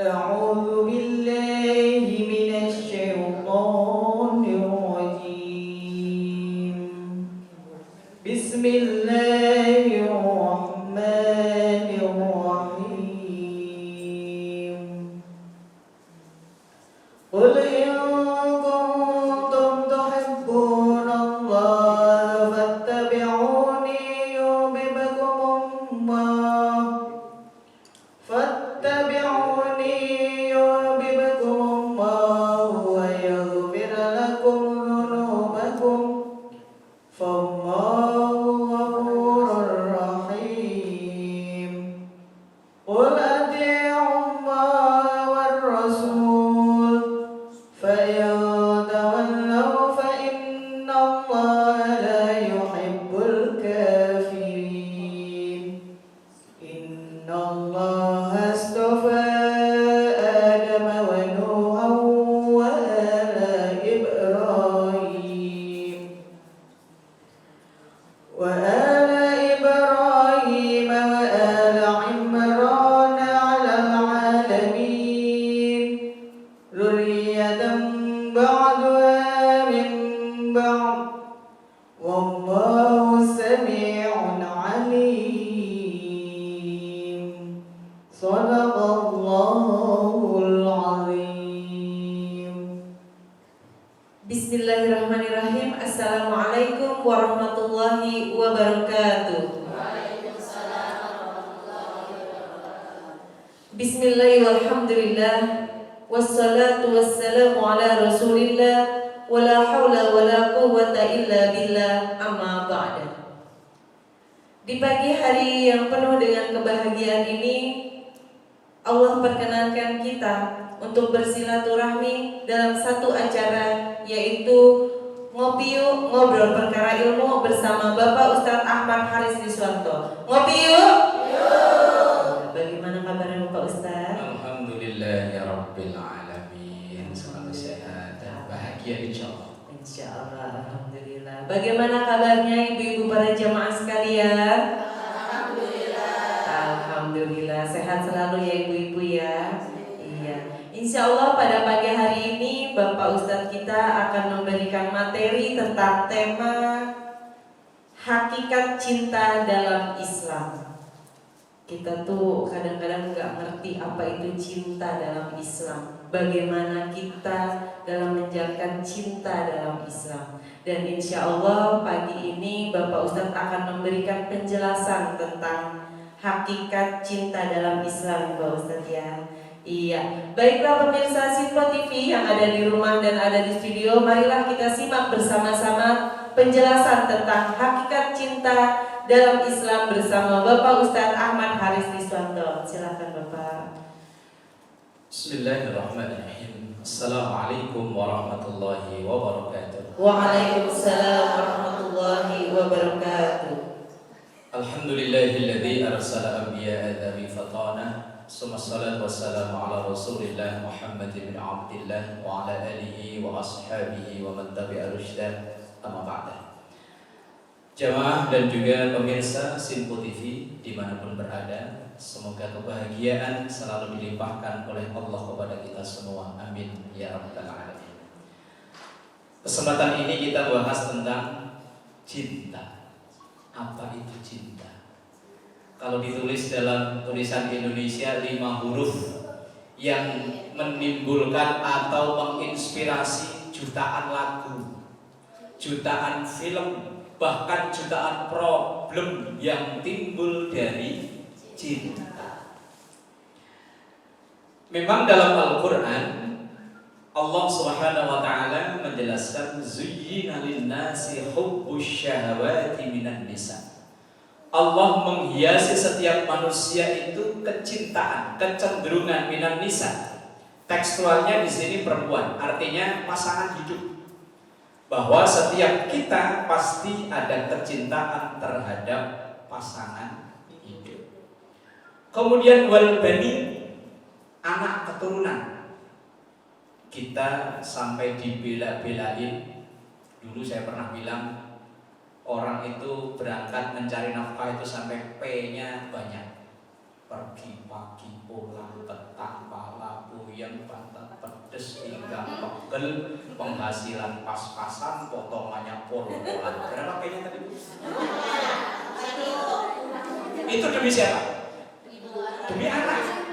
أعوذ بالله من الشيطان الرجيم. بسم الله الرحمن الرحيم. قل إن كنتم تحبون الله فاتبعوني يحببكم الله ويغفر لكم ذنوبكم فالله غفور رحيم. قل أطيعوا الله والرسول فإن تولوا فإن الله لا يحب الكافرين. إن الله اصطفى آدم ونوحا وآل إبراهيم وآل عمران على العالمين ذرية بعضها من بعض والله سميع عليم. صدق الله العظيم. Bismillahirrahmanirrahim. Assalamualaikum warahmatullahi wabarakatuh. Bismillah walhamdulillah wassalatu wassalamu ala rasulillah wala hawla wala quwwata illa billah amma ba'da. Di pagi hari yang penuh dengan kebahagiaan ini, Allah perkenankan kita untuk bersilaturahmi dalam satu acara, yaitu Ngopi Yuk Ngobrol Perkara Ilmu bersama Bapak Ustadz Ahmad Haris Riswanto. Ngopi yuk! Bagaimana kabarnya Bapak Ustadz? Alhamdulillah ya Rabbil Alamin. Selalu sehat dan bahagia insyaAllah. InsyaAllah, Alhamdulillah. Bagaimana kabarnya ibu-ibu para jamaah sekalian? Alhamdulillah, sehat selalu ya ibu-ibu ya. Iya, insya Allah pada pagi hari ini Bapak Ustadz kita akan memberikan materi tentang tema hakikat cinta dalam Islam. Kita tuh kadang-kadang nggak ngerti apa itu cinta dalam Islam. Bagaimana kita dalam menjalankan cinta dalam Islam. Dan insya Allah pagi ini Bapak Ustadz akan memberikan penjelasan tentang hakikat cinta dalam Islam, Bapak Ustadz ya. Iya, baiklah pemirsa Sinfo TV yang ada di rumah dan ada di studio, marilah kita simak bersama-sama penjelasan tentang hakikat cinta dalam Islam bersama Bapak Ustadz Ahmad Haris Riswanto. Silakan Bapak. Bismillahirrahmanirrahim. Assalamualaikum warahmatullahi wabarakatuh. Waalaikumsalam warahmatullahi wabarakatuh. Alhamdulillahilladzi arsala anbiya'a bi fatana. Summa salatu wassalamu ala Rasulillah Muhammad bin Abdillah wa ala alihi wa ashabihi wa man tabi'a rusydah. Amma ba'da. Jamaah dan juga pemirsa Sinfo TV dimanapun berada, semoga kebahagiaan selalu dilimpahkan oleh Allah kepada kita semua. Amin ya rabbal alamin. Kesempatan ini kita bahas tentang cinta. Apa itu cinta? Kalau ditulis dalam tulisan Indonesia 5 huruf yang menimbulkan atau menginspirasi jutaan lagu, jutaan film, bahkan jutaan problem yang timbul dari cinta. Memang dalam Al-Quran Allah Subhanahu wa ta'ala menjelaskan zuyyina lin-nasi hubbus syahawati minan nisa. Allah menghiasi setiap manusia itu kecintaan, kecenderungan minan nisa. Tekstualnya di sini perempuan, artinya pasangan hidup. Bahwa setiap kita pasti ada kecintaan terhadap pasangan hidup. Kemudian wal bani, anak keturunan. Kita sampai dibela-belain. Dulu saya pernah bilang, orang itu berangkat mencari nafkah itu sampai P-nya banyak. Pergi pagi, pulang, petang, malam, puyeng, pantat pedes, pinggang pegel, penghasilan pas-pasan, potongannya pol-polan. Berapa kayaknya tadi? Itu demi siapa? Demi anak.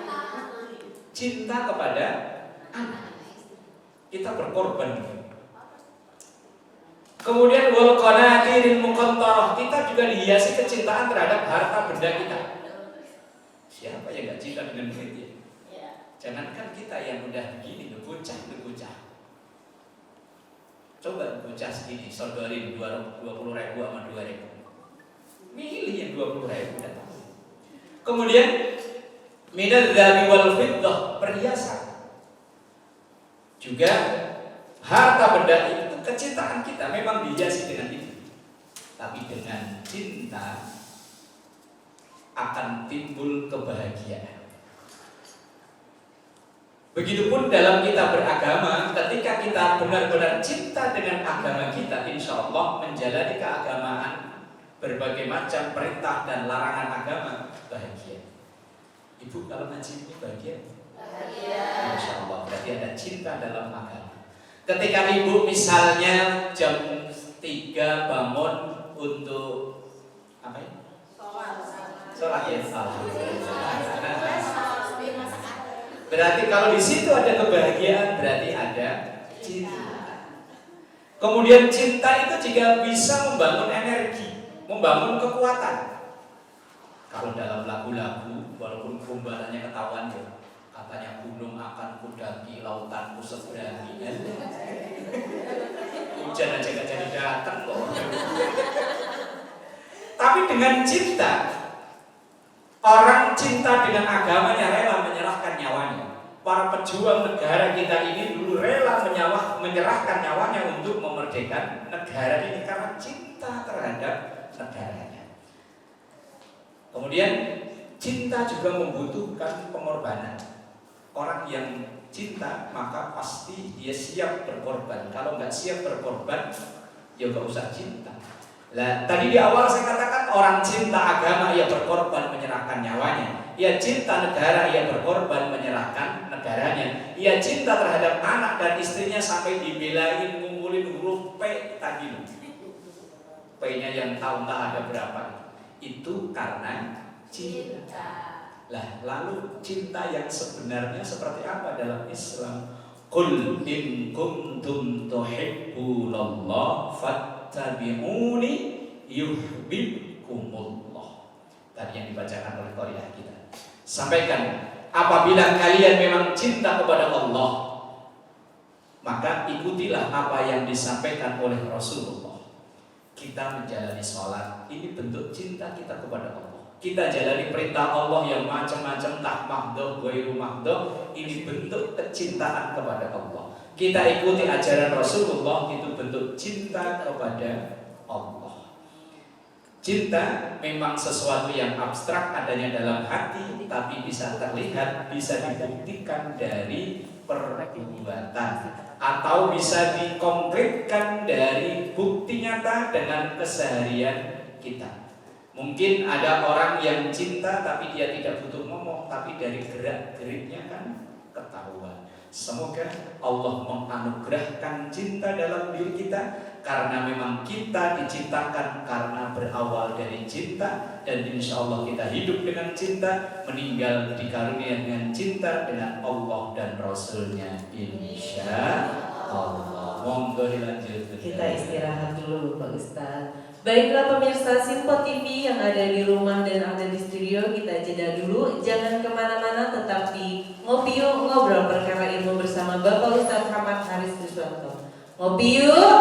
Cinta kepada anak. Kita berkorban. Kemudian wal qanatiril muqantarah, kita juga dihiasi kecintaan terhadap harta benda kita. Siapa yang gak cinta dengan duit ya? Jangankan kita yang udah begini, bocah. Coba bocah segini, sodorin 20.000 sama 2.000. Milih yang 20.000 datang. Kemudian minadz dzahabi wal fiddah, perhiasan. Juga harta benda itu kecintaan kita memang dihiasi dengan itu. Tapi dengan cinta akan timbul kebahagiaan. Begitupun dalam kita beragama, ketika kita benar-benar cinta dengan agama kita, insya Allah menjalani keagamaan, berbagai macam perintah dan larangan agama, bahagia. Ibu kalau ngaji ini bahagia? Bahagia. Insya Allah berarti ada cinta dalam agama. Ketika ibu misalnya jam 3 bangun untuk apa ya? Sholat ya. Berarti kalau di situ ada kebahagiaan, berarti ada cinta. Kemudian cinta itu juga bisa membangun energi, membangun kekuatan. Kalau dalam lagu-lagu, walaupun kumbalannya ketahuan ya, katanya gunung akan kudaki, lautan ku seberangi. Hujan aja gak jadi datang kok. Tapi dengan cinta, orang cinta dengan agamanya rela menyerahkan nyawanya. Para pejuang negara kita ini dulu rela menyerahkan nyawanya untuk memerdekakan negara ini karena cinta terhadap negaranya. Kemudian cinta juga membutuhkan pengorbanan. Orang yang cinta maka pasti dia siap berkorban. Kalau nggak siap berkorban, ya nggak usah cinta. Nah, tadi di awal saya katakan orang cinta agama ia berkorban menyerahkan nyawanya. Ia cinta negara ia berkorban menyerahkan negaranya. Ia cinta terhadap anak dan istrinya sampai dibelain ngumpulin huruf P tadi. P-nya yang tahu entah ada berapa. Itu karena cinta. Lah, lalu cinta yang sebenarnya seperti apa dalam Islam? Qul in kuntum tuhibbunallah fattabi'uni yuhibbukumullah. Tadi yang dibacakan oleh qari'ah kita. Sampaikan, apabila kalian memang cinta kepada Allah, maka ikutilah apa yang disampaikan oleh Rasulullah. Kita menjalani sholat, ini bentuk cinta kita kepada Allah. Kita jalani perintah Allah yang macam-macam, tak mahdoh, ghairu mahdoh, ini bentuk kecintaan kepada Allah. Kita ikuti ajaran Rasulullah, itu bentuk cinta kepada Allah. Cinta memang sesuatu yang abstrak adanya dalam hati, tapi bisa terlihat, bisa dibuktikan dari perbuatan, atau bisa dikonkretkan dari bukti nyata dengan keseharian kita. Mungkin ada orang yang cinta tapi dia tidak butuh ngomong, tapi dari gerak-geriknya kan ketahuan. Semoga Allah menganugerahkan cinta dalam diri kita, karena memang kita diciptakan karena berawal dari cinta, dan insya Allah kita hidup dengan cinta, meninggal dikarunia dengan cinta dengan Allah dan Rasulnya, insya Allah. Monggo dilanjut. Kita istirahat dulu Pak Ustadz. Baiklah pemirsa Simpo TV yang ada di rumah dan ada di studio, kita jeda dulu. Jangan kemana-mana, tetap di Ngopi Yuk Ngobrol Perkara Ilmu bersama Bapak Ustadz Ahmad Haris Riswanto. Ngopi yuk!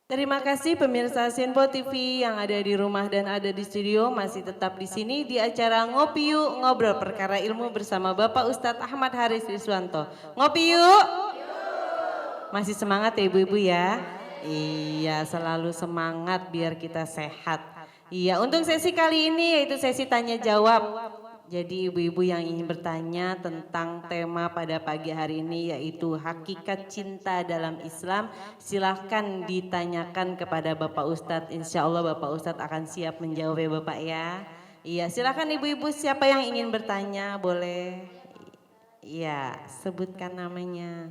Terima kasih pemirsa Simpo TV yang ada di rumah dan ada di studio, masih tetap di sini di acara Ngopi Yuk Ngobrol Perkara Ilmu bersama Bapak Ustadz Ahmad Haris Riswanto. Ngopi yuk! Masih semangat ya ibu-ibu ya? Iya, selalu semangat biar kita sehat. Iya, untuk sesi kali ini yaitu sesi tanya jawab. Jadi ibu-ibu yang ingin bertanya tentang tema pada pagi hari ini yaitu hakikat cinta dalam Islam, silahkan ditanyakan kepada Bapak Ustadz. Insya Allah Bapak Ustadz akan siap menjawab ya Bapak ya. Iya, silahkan ibu-ibu siapa yang ingin bertanya boleh. Iya, sebutkan namanya.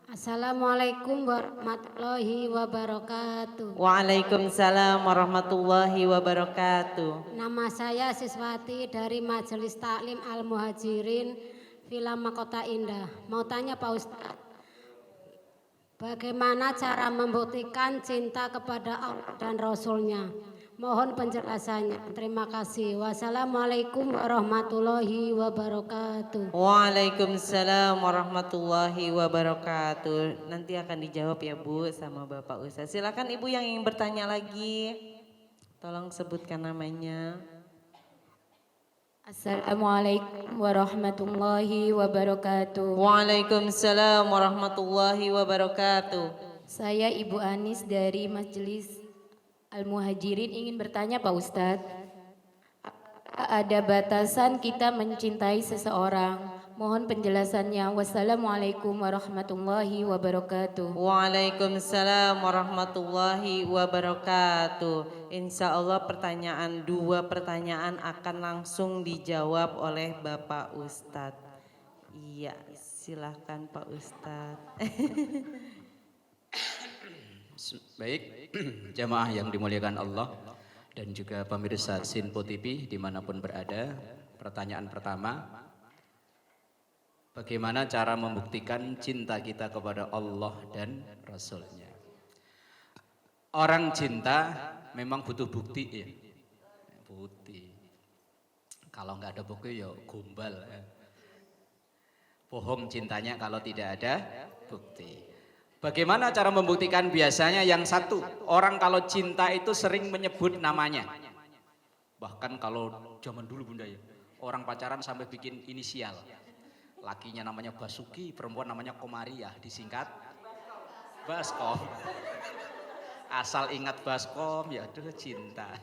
Assalamualaikum warahmatullahi wabarakatuh. Waalaikumsalam warahmatullahi wabarakatuh. Nama saya Siswati dari Majelis Taklim Al-Muhajirin Villa Makota Indah. Mau tanya Pak Ustadz, bagaimana cara membuktikan cinta kepada Allah dan Rasulnya? Mohon penjelasannya. Terima kasih. Wassalamualaikum warahmatullahi wabarakatuh. Waalaikumsalam warahmatullahi wabarakatuh. Nanti akan dijawab ya Bu sama Bapak Ustadz. Silakan Ibu yang ingin bertanya lagi. Tolong sebutkan namanya. Assalamualaikum warahmatullahi wabarakatuh. Waalaikumsalam warahmatullahi wabarakatuh. Saya Ibu Anis dari Majelis Al-Muhajirin ingin bertanya Pak Ustadz, ada batasan kita mencintai seseorang? Mohon penjelasannya. Wassalamualaikum warahmatullahi wabarakatuh. Waalaikumsalam warahmatullahi wabarakatuh. Insya Allah dua pertanyaan akan langsung dijawab oleh Bapak Ustadz. Iya, silahkan Pak Ustadz. Baik, jamaah yang dimuliakan Allah dan juga pemirsa Sinpo TV dimanapun berada. Pertanyaan pertama, bagaimana cara membuktikan cinta kita kepada Allah dan Rasulnya? Orang cinta memang butuh bukti ya, bukti. Kalau nggak ada bukti ya gombal. Bohong cintanya kalau tidak ada bukti. Bagaimana cara membuktikan? Biasanya yang satu, orang kalau cinta itu sering menyebut namanya. Bahkan kalau zaman dulu Bunda ya, orang pacaran sampai bikin inisial. Lakinya namanya Basuki, perempuan namanya Komariah, disingkat Baskom. Asal ingat Baskom, ya aduh cinta.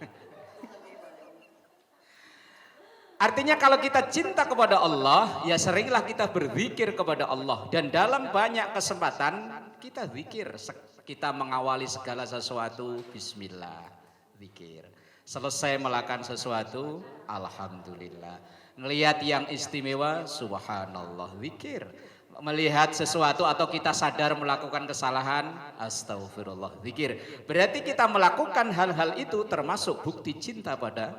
Artinya kalau kita cinta kepada Allah, ya seringlah kita berzikir kepada Allah. Dan dalam banyak kesempatan kita zikir, kita mengawali segala sesuatu, bismillah, zikir. Selesai melakukan sesuatu, alhamdulillah. Ngelihat yang istimewa, subhanallah, zikir. Melihat sesuatu atau kita sadar melakukan kesalahan, astagfirullah, zikir. Berarti kita melakukan hal-hal itu termasuk bukti cinta pada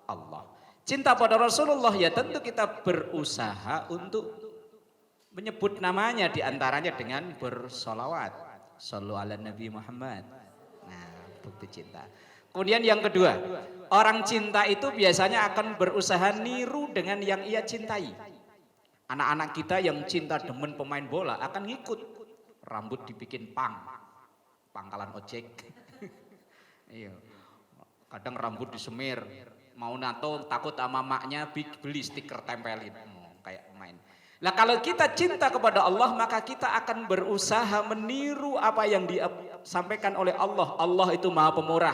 Allah. Cinta pada Rasulullah ya tentu kita berusaha untuk menyebut namanya, diantaranya dengan bersolawat. Sallu ala Nabi Muhammad. Nah, bukti cinta. Kemudian yang kedua, orang cinta itu biasanya akan berusaha niru dengan yang ia cintai. Anak-anak kita yang cinta demen pemain bola akan ngikut. Rambut dibikin pangkalan ojek. Iya. Kadang rambut disemir. Mau nato takut sama maknya beli stiker tempelin kayak main. Nah kalau kita cinta kepada Allah maka kita akan berusaha meniru apa yang disampaikan oleh Allah. Allah itu maha pemurah.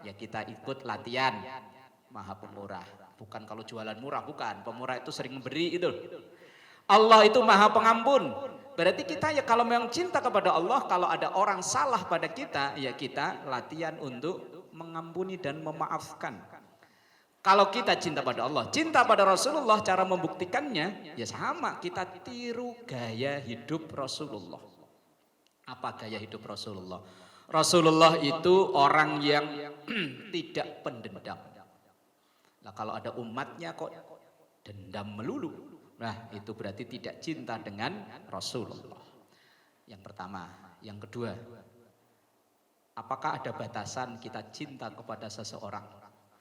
Ya kita ikut latihan maha pemurah. Bukan kalau jualan murah, bukan. Pemurah itu sering memberi itu. Allah itu maha pengampun. Berarti kita ya kalau memang cinta kepada Allah, kalau ada orang salah pada kita, ya kita latihan untuk mengampuni dan memaafkan. Kalau kita cinta pada Allah, cinta pada Rasulullah, cara membuktikannya ya sama, kita tiru gaya hidup Rasulullah. Apa gaya hidup Rasulullah? Rasulullah itu orang yang tidak pendendam. Nah kalau ada umatnya kok dendam melulu, nah itu berarti tidak cinta dengan Rasulullah. Yang pertama, yang kedua, apakah ada batasan kita cinta kepada seseorang?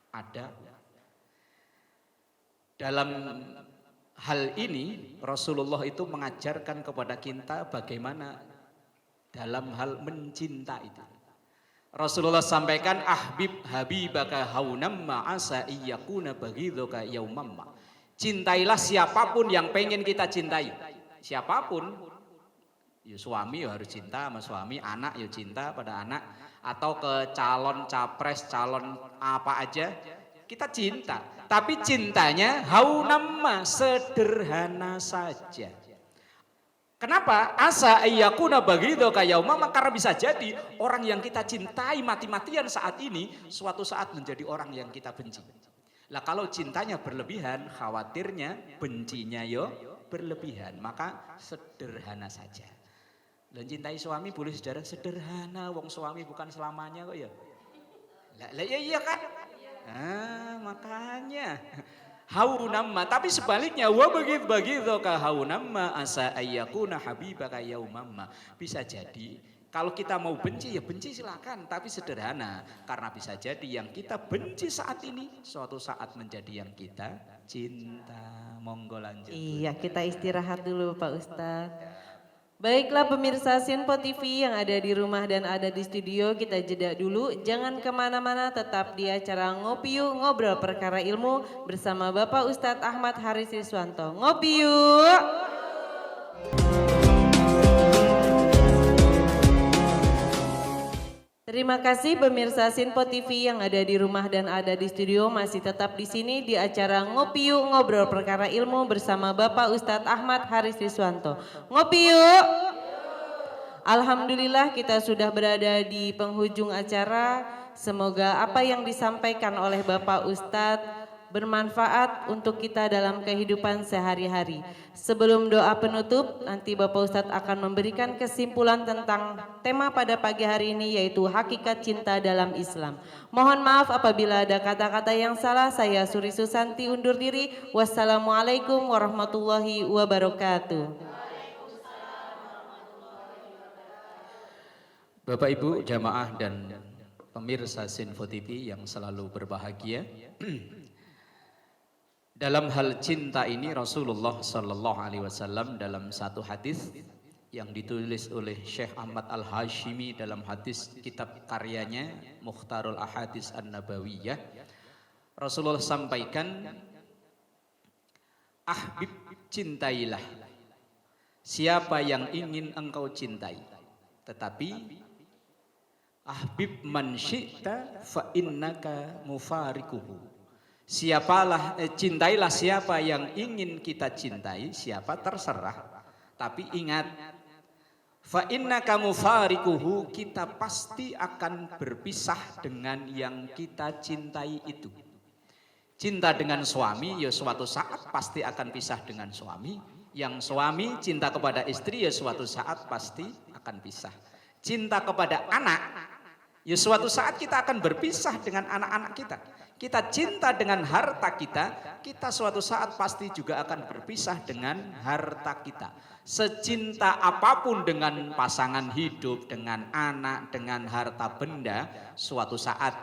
Ada. Dalam hal ini Rasulullah itu mengajarkan kepada kita bagaimana dalam hal mencinta itu. Rasulullah sampaikan ahbib habibaka haunam ma'asa iyakuna baghidhuka yaumamma. Cintailah siapapun yang pengen kita cintai. Siapapun, ya suami ya harus cinta sama suami, anak ya cinta pada anak, atau ke calon capres, calon apa aja. Kita cinta, tapi cintanya haunamma, sederhana saja. Kenapa? Asa ayyakuna baghidaka yauma, karena bisa jadi orang yang kita cintai mati-matian saat ini suatu saat menjadi orang yang kita benci. Lah kalau cintanya berlebihan, khawatirnya bencinya yo berlebihan, maka sederhana saja. Dan cintai suami boleh saudara sederhana, wong suami bukan selamanya kok ya. Lah iya kan? Makanya haunamma, tapi sebaliknya wa baghidaka haunamma asa ayyakuna habibaka yaumamma. Bisa jadi kalau kita mau benci ya benci silakan, tapi sederhana, karena bisa jadi yang kita benci saat ini suatu saat menjadi yang kita cinta. Monggo lanjut. Iya, kita istirahat dulu Pak Ustadz. Baiklah pemirsa Sinpo TV yang ada di rumah dan ada di studio, kita jeda dulu. Jangan kemana-mana, tetap di acara Ngopi Yuk, Ngobrol Perkara Ilmu bersama Bapak Ustadz Ahmad Haris Riswanto. Ngopi yuk! Terima kasih pemirsa Sinpo TV yang ada di rumah dan ada di studio, masih tetap di sini di acara Ngopi Yuk, Ngobrol Perkara Ilmu bersama Bapak Ustadz Ahmad Haris Riswanto. Ngopi yuk! Alhamdulillah kita sudah berada di penghujung acara. Semoga apa yang disampaikan oleh Bapak Ustadz bermanfaat untuk kita dalam kehidupan sehari-hari. Sebelum doa penutup, nanti Bapak Ustadz akan memberikan kesimpulan tentang tema pada pagi hari ini, yaitu hakikat cinta dalam Islam. Mohon maaf apabila ada kata-kata yang salah. Saya Suri Susanti undur diri. Wassalamualaikum warahmatullahi wabarakatuh. Bapak Ibu jamaah dan pemirsa Sinpo TV yang selalu berbahagia. Dalam hal cinta ini Rasulullah Sallallahu Alaihi Wasallam dalam satu hadis yang ditulis oleh Syekh Ahmad Al-Hashimi dalam hadis kitab karyanya Mukhtarul Ahadits An-Nabawiyah, Rasulullah sampaikan, ahbib, cintailah siapa yang ingin engkau cintai, tetapi ahbib man syi'ta fa innaka mufarikuhu. Cintailah siapa yang ingin kita cintai, siapa terserah. Tapi ingat, fa innaka mufarikuhu, kita pasti akan berpisah dengan yang kita cintai itu. Cinta dengan suami ya suatu saat pasti akan pisah dengan suami. Yang suami cinta kepada istri ya suatu saat pasti akan pisah. Cinta kepada anak ya suatu saat kita akan berpisah dengan anak-anak kita. Kita cinta dengan harta kita, kita suatu saat pasti juga akan berpisah dengan harta kita. Secinta apapun dengan pasangan hidup, dengan anak, dengan harta benda, suatu saat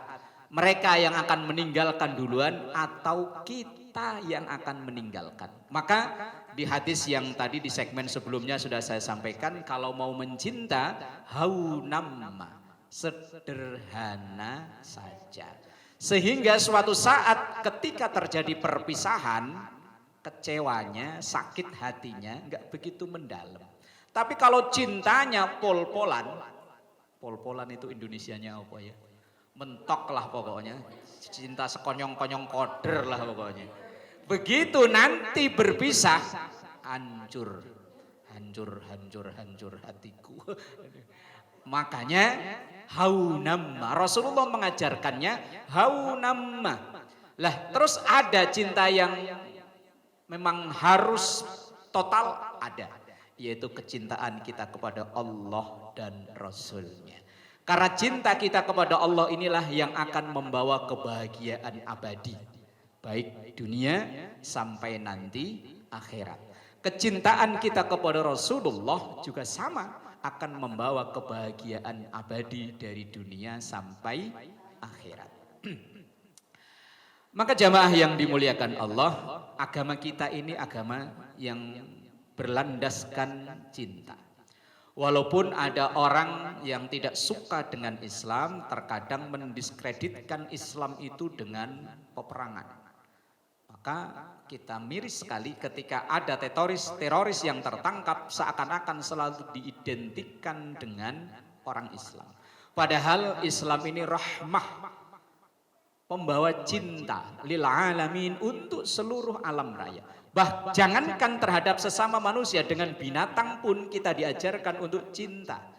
mereka yang akan meninggalkan duluan atau kita yang akan meninggalkan. Maka di hadis yang tadi di segmen sebelumnya sudah saya sampaikan, kalau mau mencinta, haunamma, sederhana saja. Sehingga suatu saat ketika terjadi perpisahan, kecewanya, sakit hatinya enggak begitu mendalam. Tapi kalau cintanya pol-polan itu Indonesianya apa ya? Mentok lah pokoknya. Cinta sekonyong-konyong koder lah pokoknya. Begitu nanti berpisah, hancur hatiku. Makanya haunamma, Rasulullah mengajarkannya haunamma. Lah terus ada cinta yang memang harus total, ada, yaitu kecintaan kita kepada Allah dan Rasulnya. Karena cinta kita kepada Allah inilah yang akan membawa kebahagiaan abadi, baik dunia sampai nanti akhirat. Kecintaan kita kepada Rasulullah juga sama, akan membawa kebahagiaan abadi dari dunia sampai akhirat. Maka jamaah yang dimuliakan Allah, agama kita ini agama yang berlandaskan cinta. Walaupun ada orang yang tidak suka dengan Islam, terkadang mendiskreditkan Islam itu dengan peperangan. Maka kita miris sekali ketika ada teroris yang tertangkap seakan-akan selalu diidentikan dengan orang Islam. Padahal Islam ini rahmah, pembawa cinta lil alamin, untuk seluruh alam raya. Jangankan terhadap sesama manusia, dengan binatang pun kita diajarkan untuk cinta.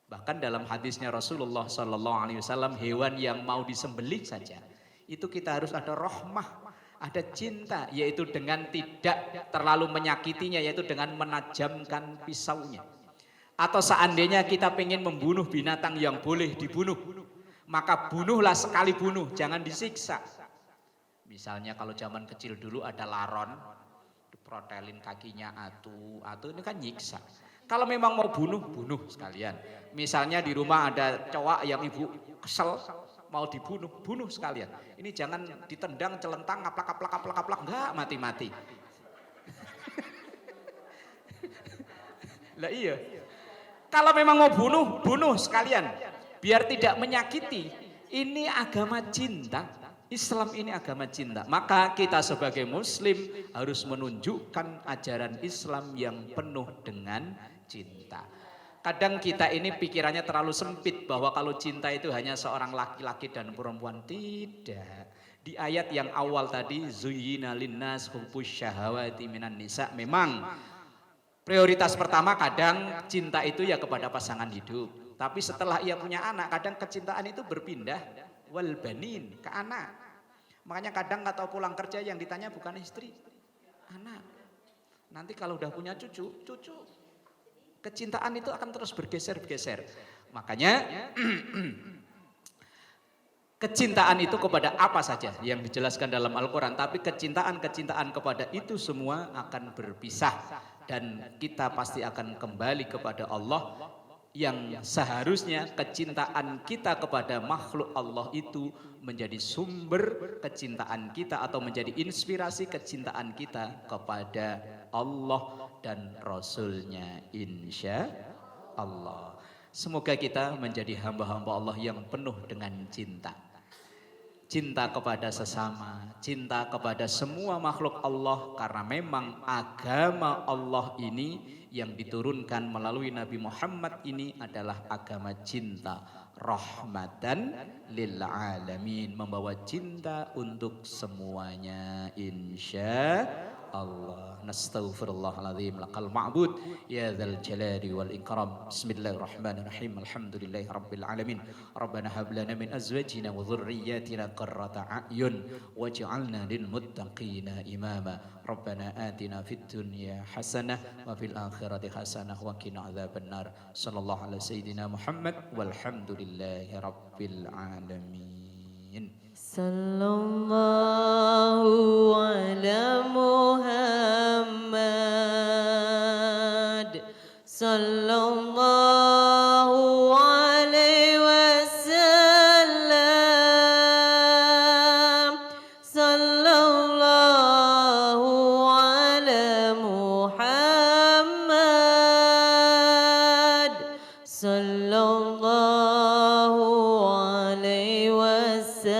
Bahkan dalam hadisnya Rasulullah Sallallahu Alaihi Wasallam, hewan yang mau disembelih saja itu kita harus ada rahmah, ada cinta, yaitu dengan tidak terlalu menyakitinya, yaitu dengan menajamkan pisaunya. Atau seandainya kita pengen membunuh binatang yang boleh dibunuh, maka bunuhlah sekali bunuh, jangan disiksa. Misalnya kalau zaman kecil dulu ada laron, diprotelin kakinya atu ini kan nyiksa. Kalau memang mau bunuh, bunuh sekalian. Misalnya di rumah ada cowok yang ibu kesel, mau dibunuh, bunuh sekalian. Ini jangan ditendang, celentang, aplak, enggak, mati-mati. Lah iya. Kalau memang mau bunuh, bunuh sekalian. Biar tidak menyakiti. Ini agama cinta. Islam ini agama cinta. Maka kita sebagai muslim harus menunjukkan ajaran Islam yang penuh dengan cinta. Kadang kita ini pikirannya terlalu sempit bahwa kalau cinta itu hanya seorang laki-laki dan perempuan. Tidak. Di ayat yang awal tadi, zuyyina linnas hubbus syahawati minan nisa, memang prioritas pertama kadang cinta itu ya kepada pasangan hidup. Tapi setelah ia punya anak, kadang kecintaan itu berpindah wal banin, ke anak. Makanya kadang nggak tahu pulang kerja yang ditanya bukan istri, anak. Nanti kalau udah punya cucu. Kecintaan itu akan terus bergeser. Makanya kecintaan itu kepada apa saja yang dijelaskan dalam Al-Quran. Tapi kecintaan kepada itu semua akan berpisah. Dan kita pasti akan kembali kepada Allah, yang seharusnya kecintaan kita kepada makhluk Allah itu menjadi sumber kecintaan kita atau menjadi inspirasi kecintaan kita kepada Allah dan Rasulnya, insya Allah. Semoga kita menjadi hamba-hamba Allah yang penuh dengan cinta. Cinta kepada sesama, cinta kepada semua makhluk Allah, karena memang agama Allah ini yang diturunkan melalui Nabi Muhammad ini adalah agama cinta, rahmatan lil alamin, membawa cinta untuk semuanya, insya Allah. Nastaghfirullahaladzim lakal ma'bud ya dzal jalali wal ikram. Bismillahirrahmanirrahim. Alhamdulillahi rabbil alamin. Rabbana hab lana min azwajina wa dhurriyyatina qurrata a'yun waj'alna lil muttaqina imama. Rabbana atina fid dunya hasanah wa fil akhirati hasanah wa qina adzabannar. Sallallahu ala sayyidina Muhammad walhamdulillahi rabbil alamin. Sallallahu ala Muhammad sallallahu alaihi wasallam sallallahu ala Muhammad sallallahu alaihi wasallam.